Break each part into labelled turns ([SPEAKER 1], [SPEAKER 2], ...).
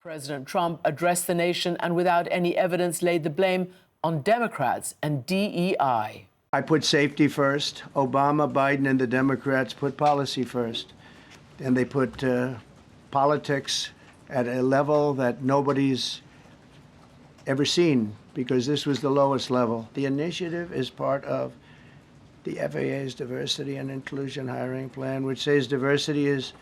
[SPEAKER 1] President Trump addressed the nation and without any evidence laid the blame on Democrats and DEI.
[SPEAKER 2] I put safety first. Obama, Biden, and the Democrats put policy first. And they put politics at a level that nobody's ever seen, because this was the lowest level. The initiative is part of the FAA's diversity and inclusion hiring plan, which says diversity is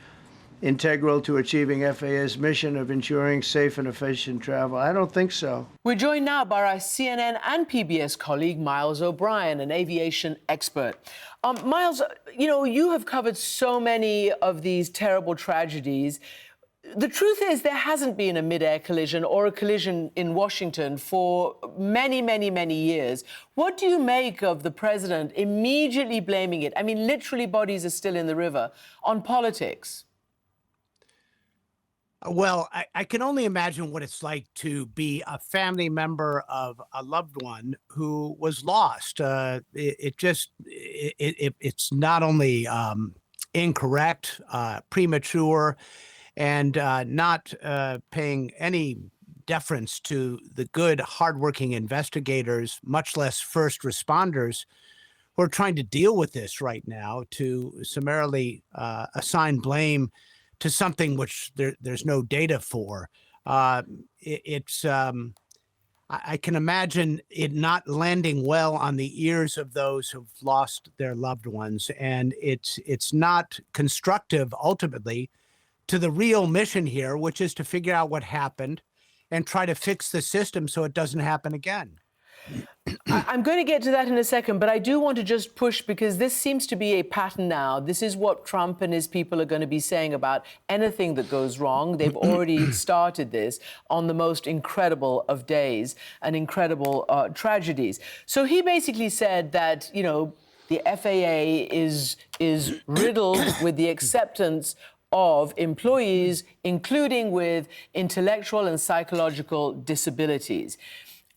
[SPEAKER 2] integral to achieving FAA's mission of ensuring safe and efficient travel. I don't think so.
[SPEAKER 1] We're joined now by our CNN and PBS colleague, Miles O'Brien, an aviation expert. Miles, you have covered so many of these terrible tragedies. The truth is there hasn't been a mid-air collision or a collision in Washington for many, many, many years. What do you make of the president immediately blaming it? I mean, literally bodies are still in the river on politics.
[SPEAKER 3] Well, I can only imagine what it's like to be a family member of a loved one who was lost. It's not only incorrect, premature, and not paying any deference to the good, hardworking investigators, much less first responders, who are trying to deal with this right now, to summarily assign blame to something which there's no data for. I can imagine it not landing well on the ears of those who've lost their loved ones, and it's not constructive ultimately to the real mission here, which is to figure out what happened and try to fix the system so it doesn't happen again.
[SPEAKER 1] I'm going to get to that in a second, but I do want to just push, because this seems to be a pattern now. This is what Trump and his people are going to be saying about anything that goes wrong. They've already started this on the most incredible of days and incredible tragedies. So he basically said that, the FAA is riddled with the acceptance of employees, including with intellectual and psychological disabilities.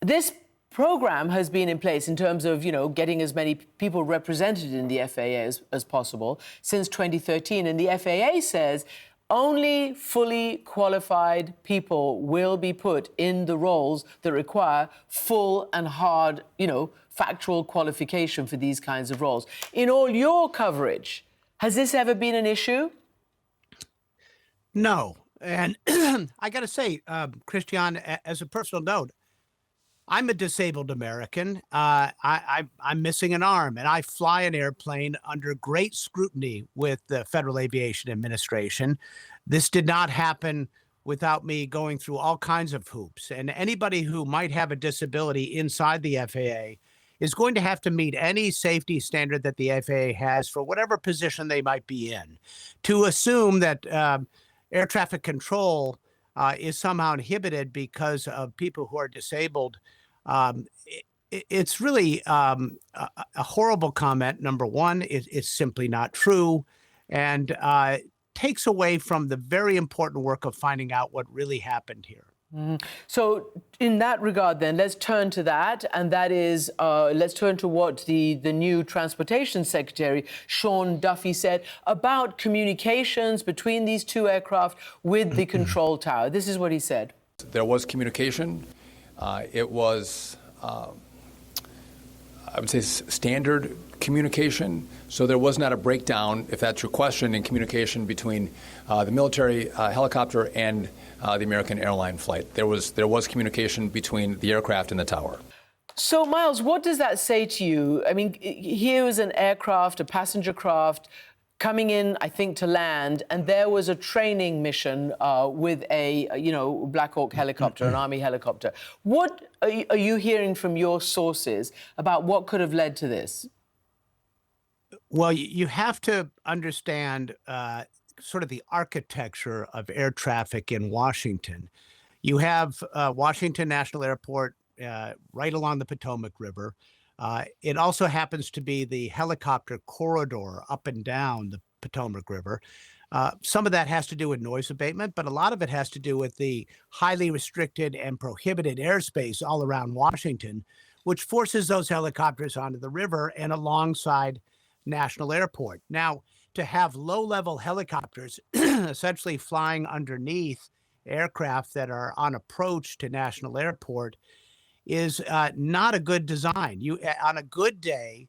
[SPEAKER 1] This program has been in place in terms of, getting as many people represented in the FAA as possible since 2013. And the FAA says only fully qualified people will be put in the roles that require full and hard, factual qualification for these kinds of roles. In all your coverage, has this ever been an issue?
[SPEAKER 3] No. And I got to say, Christiane, as a personal note, I'm a disabled American. I'm missing an arm, and I fly an airplane under great scrutiny with the Federal Aviation Administration. This did not happen without me going through all kinds of hoops. And anybody who might have a disability inside the FAA is going to have to meet any safety standard that the FAA has for whatever position they might be in. To assume that air traffic control is somehow inhibited because of people who are disabled, it's really a horrible comment. Number one, it's simply not true, and takes away from the very important work of finding out what really happened here.
[SPEAKER 1] So in that regard, then, let's turn to that. And that is, let's turn to what the new Transportation Secretary, Sean Duffy, said about communications between these two aircraft with the control tower. This is what he said.
[SPEAKER 4] There was communication. It was, I would say, standard communication. So there was not a breakdown, if that's your question, in communication between the military helicopter and the American airline flight. There was communication between the aircraft and the tower.
[SPEAKER 1] So, Miles, what does that say to you? I mean, here was an aircraft, a passenger craft, coming in, I think, to land, and there was a training mission with a, Black Hawk helicopter, an Army helicopter. What are you hearing from your sources about what could have led to this?
[SPEAKER 3] Well, you have to understand sort of the architecture of air traffic in Washington. You have Washington National Airport right along the Potomac River. It also happens to be the helicopter corridor up and down the Potomac River. Some of that has to do with noise abatement, but a lot of it has to do with the highly restricted and prohibited airspace all around Washington, which forces those helicopters onto the river and alongside National Airport. Now, to have low-level helicopters essentially flying underneath aircraft that are on approach to National Airport is not a good design. On a good day,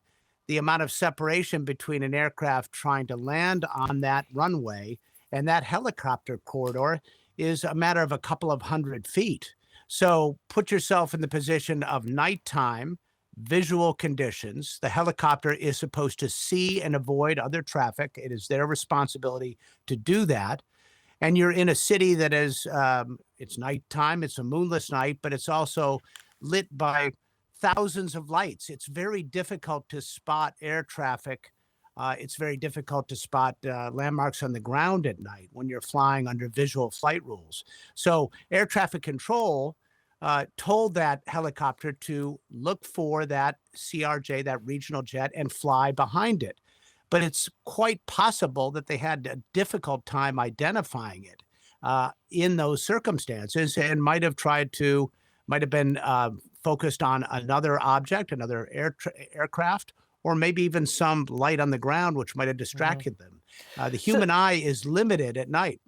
[SPEAKER 3] the amount of separation between an aircraft trying to land on that runway and that helicopter corridor is a matter of a couple of 100 feet. So put yourself in the position of nighttime, visual conditions. The helicopter is supposed to see and avoid other traffic. It is their responsibility to do that. And you're in a city that is, it's nighttime, it's a moonless night, but it's also lit by thousands of lights. It's very difficult to spot air traffic. It's very difficult to spot landmarks on the ground at night when you're flying under visual flight rules. So air traffic control told that helicopter to look for that CRJ, that regional jet, and fly behind it. But it's quite possible that they had a difficult time identifying it in those circumstances, and might have been focused on another object, another aircraft, or maybe even some light on the ground, which might have distracted them. The human eye is limited at night.